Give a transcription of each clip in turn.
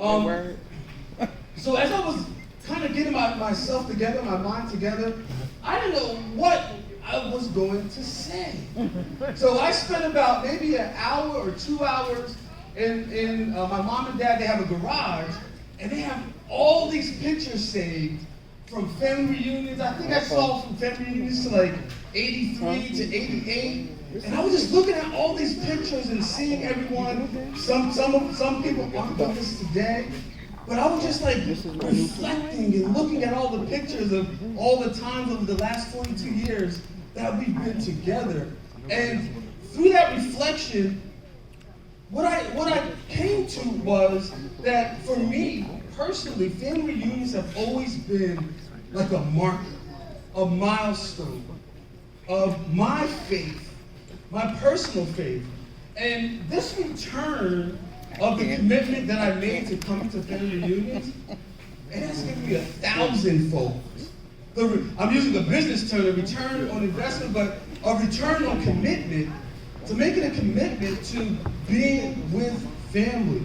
Um, so as I was kind of getting myself together, my mind together, I didn't know what I was going to say. So I spent about maybe an hour or 2 hours in my mom and dad, they have a garage, and they have all these pictures saved from family reunions. I think I saw from family reunions to like 83 to 88. And I was just looking at all these pictures and seeing everyone. Some people aren't with us today. But I was just like reflecting and looking at all the pictures of all the times over the last 42 years that we've been together. And through that reflection, what I came to was that for me, personally, family reunions have always been like a marker, a milestone of my faith, my personal faith. And this return of the commitment that I made to come to family reunions, it has given me 1,000-fold. I'm using a business term, a return on investment, but a return on commitment, to making a commitment to being with family.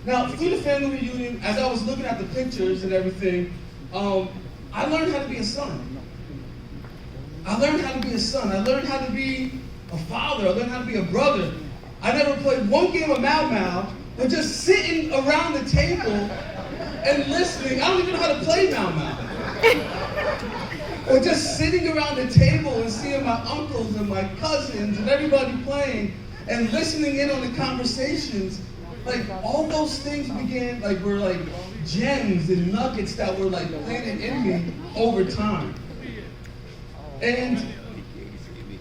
Now, through the family reunion, as I was looking at the pictures and everything, I learned how to be a son. I learned how to be a son. I learned how to be a father. I learned how to be a brother. I never played one game of Mau Mau, but just sitting around the table and listening. I don't even know how to play Mau Mau. Or just sitting around the table and seeing my uncles and my cousins and everybody playing and listening in on the conversations. Like, all those things were like gems and nuggets that were like planted in me over time. And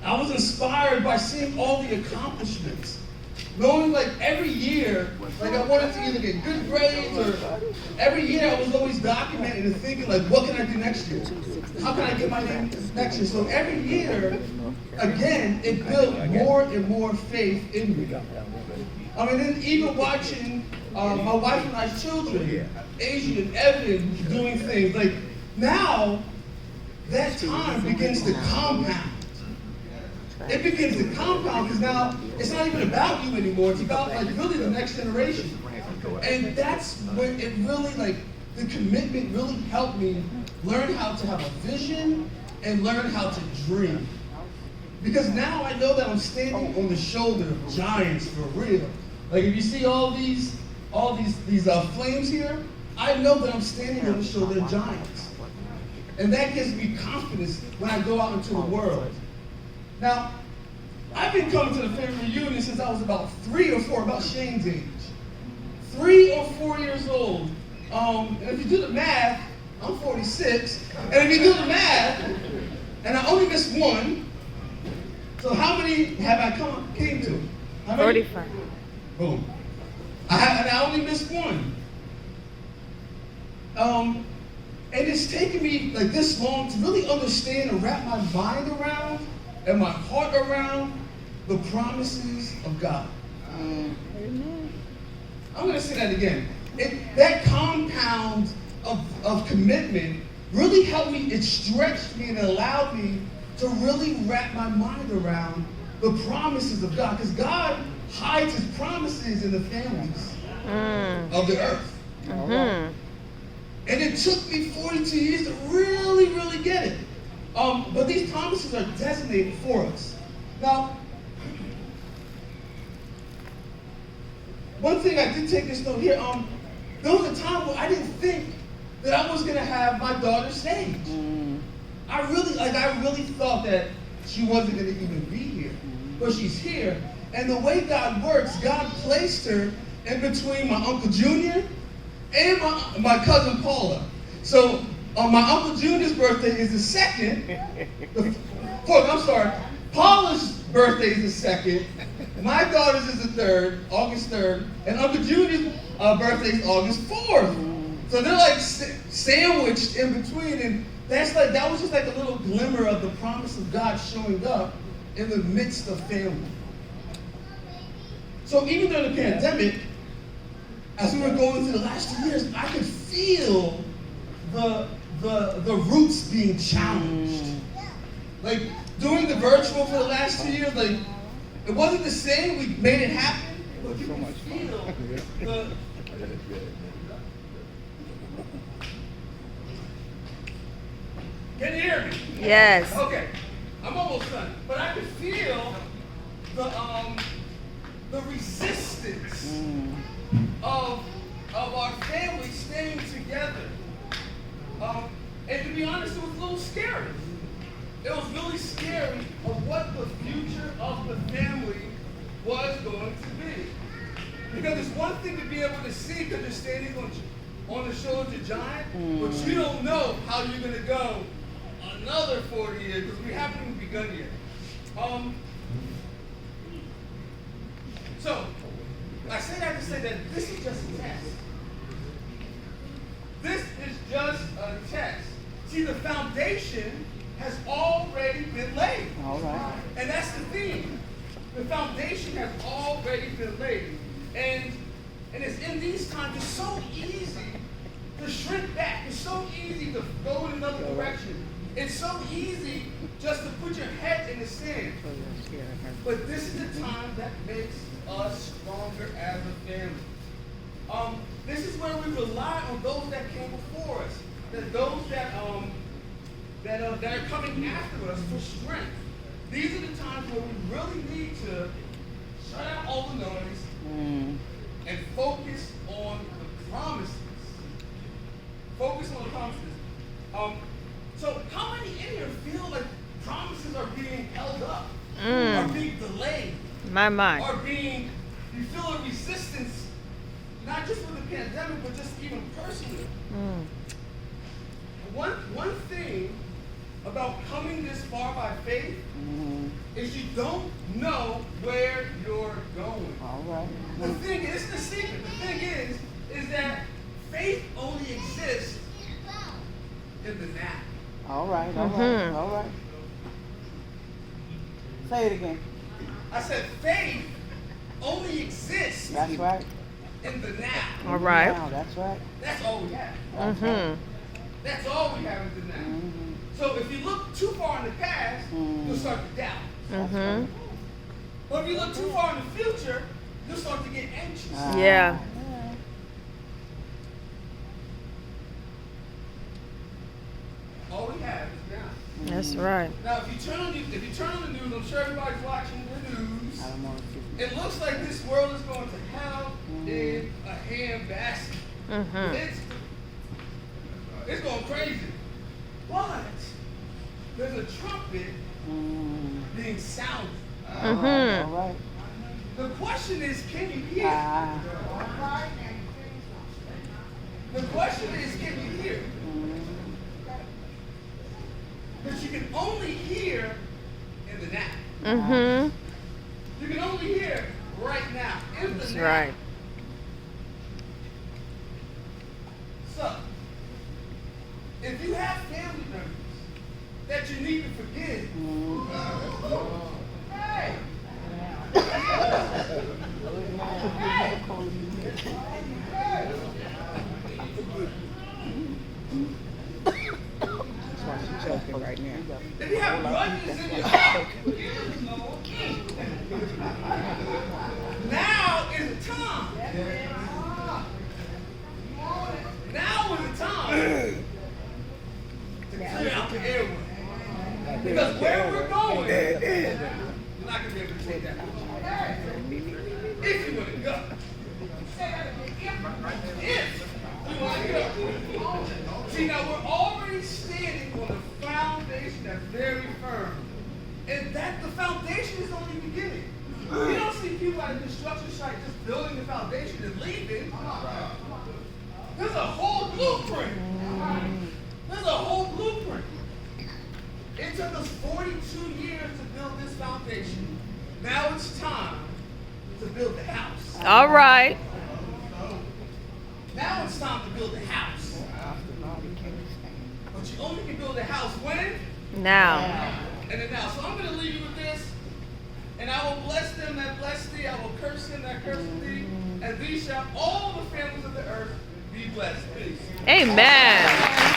I was inspired by seeing all the accomplishments. Knowing like every year, like I wanted to either get good grades, or every year I was always documenting and thinking like, what can I do next year? How can I get my name next year? So every year, again, it built more and more faith in me. I mean, then even watching my wife and I's children, Asian and Evan, doing things, like now, that time begins to compound. It begins to compound because now it's not even about you anymore. It's about like really the next generation. And that's when it really the commitment really helped me learn how to have a vision and learn how to dream. Because now I know that I'm standing on the shoulder of giants for real. Like if you see all these flames here, I know that I'm standing on the shoulder of giants. And that gives me confidence when I go out into the world. Now, I've been coming to the family reunion since I was about 3 or 4, about Shane's age. 3 or 4 years old. And if you do the math, I'm 46. And if you do the math, and I only missed one, so how many have I came to? How many? 45. Boom. And I only missed one. And it's taken me like this long to really understand and wrap my mind around and my heart around the promises of God. I'm going to say that again. That compound of commitment really helped me, it stretched me and allowed me to really wrap my mind around the promises of God. Because God hides his promises in the families of the earth. Mm-hmm. And it took me 42 years to really, really get it. But these promises are designated for us. Now, one thing I did take this note here. There was a time where I didn't think that I was gonna have my daughter saved. I really thought that she wasn't gonna even be here, but she's here. And the way God works, God placed her in between my Uncle Junior and my cousin Paula. So my Uncle Junior's birthday is the 2nd. Paula's birthday is the 2nd. My daughter's is the 3rd, August 3rd. And Uncle Junior's birthday is August 4th. So they're like sandwiched in between. And that was just like a little glimmer of the promise of God showing up in the midst of family. So even during the pandemic, as we were going through the last 2 years, I could feel the roots being challenged. Like doing the virtual for the last 2 years, like it wasn't the same. We made it happen, but you could feel Can you hear me? Yes. Okay. I'm almost done. But I can feel the resistance of our family staying together. And to be honest, it was a little scary. It was really scary of what the future of the family was going to be. Because it's one thing to be able to see because you're standing on the shoulders of a giant, but you don't know how you're going to go another 40 years because we haven't even begun yet. So, I say that to say that this is just a test. This is just a test. See, the foundation has already been laid. All right. And that's the theme. The foundation has already been laid. And it's in these times, it's so easy to shrink back. It's so easy to go in another direction. It's so easy just to put your head in the sand. But this is the time that makes us stronger as a family. This is where we rely on those that came before us, that those that are coming after us for strength. These are the times where we really need to shut out all the noise and focus on the promises. Focus on the promises. So how many in here feel like promises are being held up, are being delayed, My. you feel a resistance, not just with the pandemic, but just even personally. One thing about coming this far by faith is you don't know where you're going. All right. The thing is, the secret. The thing is that faith only exists in the now. All right. All right. All right. Say it again. I said faith only exists That's right. in the now. All right. Now, that's right. That's all we have. That's all we have in the now. So if you look too far in the past, you'll start to doubt. But if you look too far in the future, you'll start to get anxious. Yeah. All we have is now. That's right. Now, if you turn on the news, I'm sure everybody's watching the news. I don't want to. It looks like this world is going to hell in a handbasket. It's going crazy. But there's a trumpet being sounded. All right. The question is, can you hear? The question is, can you hear? But you can only hear in the now. You can only hear right now, in the That's now. right. So, if you have family members that you need to forgive, hey! That's why she's choking right now. If you have grudges in your heart, now is the time. Now is the time to clear out the airway. Because where we're going, you're not going to be able to take that out. If you want to go. If you want to go. See, now we're already standing on a foundation that's very firm. And that the foundation is only beginning. You don't see people at a construction site just building the foundation and leaving. There's a whole blueprint. There's a whole blueprint. It took us 42 years to build this foundation. Now it's time to build the house. All right. Now it's time to build the house. But you only can build a house when? Now. And then now. So I'm going to leave you with this. And I will bless them that bless thee. I will curse them that curse thee. And these shall all the families of the earth be blessed. Peace. Amen.